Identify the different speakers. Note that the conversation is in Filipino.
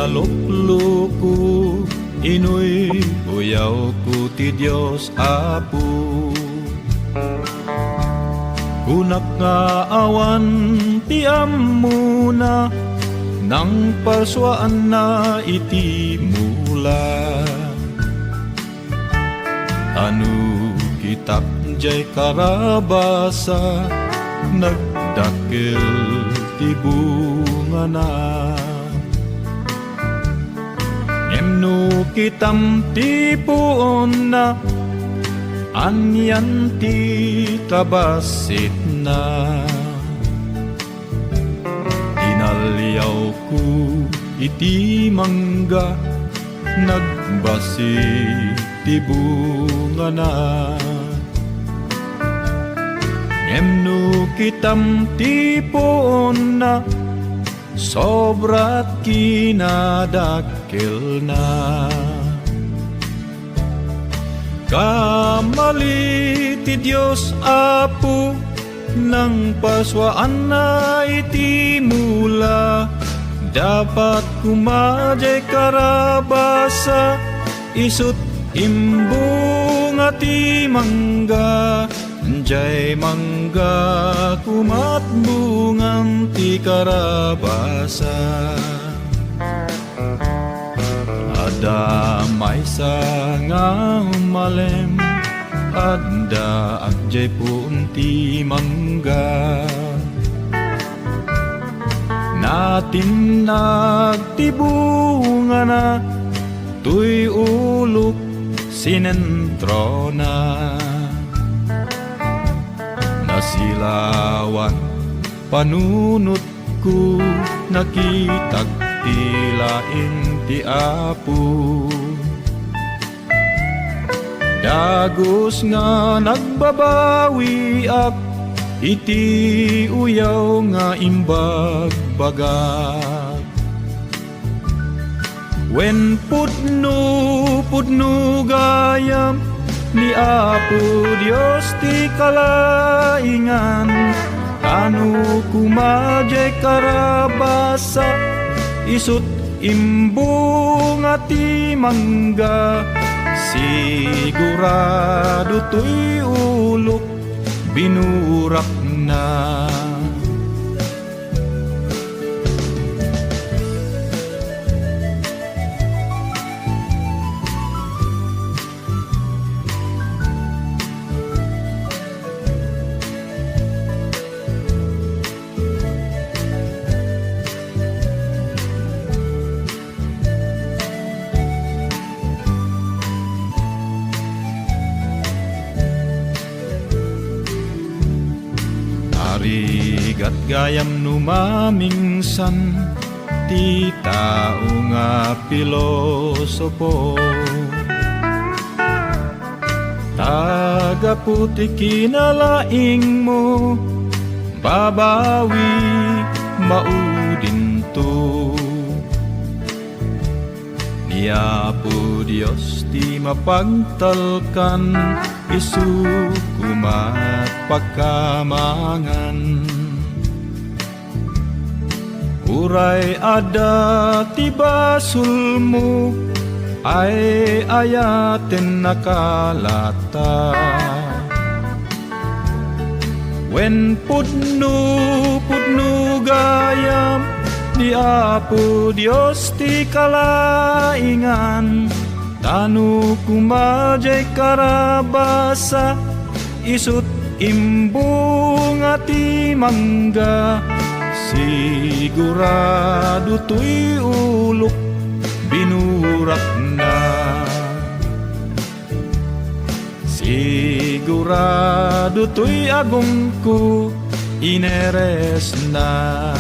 Speaker 1: Inalukluku, inuy uyaw ko ti Diyos Apo. Kunak nga awan ti amuna, nang parswaan na iti mula. Anu kitak jay karabasa, nagdakil ti bunga na. Emno kitam ti puon na, anyan ti tabasit na. Dinalyaw ko iti mangga, nagbasi ti bunga na. Emno kitam ti puon na, sobrat kinadakil na. Kamali ti Diyos Apo, nang paswaan na iti mula. Dapat kumajay karabasa, isut imbung ati mangga. Jay mangga kumat bungang ti karabasa. Ada may nga malem, ada akjay punti mangga. Natin nagtibunga na, tuy ulok sinentro na. Nasilawan panunot ko, nakitag tilaing ti Apo. Dagos nga nagbabawi ak, iti uyaw nga imbagbagat. Wen pudno gayam, ni Apo Dios ti kalaingan. Kanu kumajay karabasa, isut imbung ati mangga. Sigurado to'y ulok, binurak na. Rigat gayam numamingsan, ti tao nga pilosopo. Tagaputi kinalaing mo, babawi maudin to. Ni Apo Dios ti mapagtalkan, isukumat pagkamangan. Uray ada ti basul mo, ay ayaten nakalata. Wen pudno gayam, ni Apo Dios ti kalaingan. Tanu kumajay karabasa, isut imbung ati mangga. Sigurado to'y ulok, binurak na. Sigurado to'y agong ko, ineres na.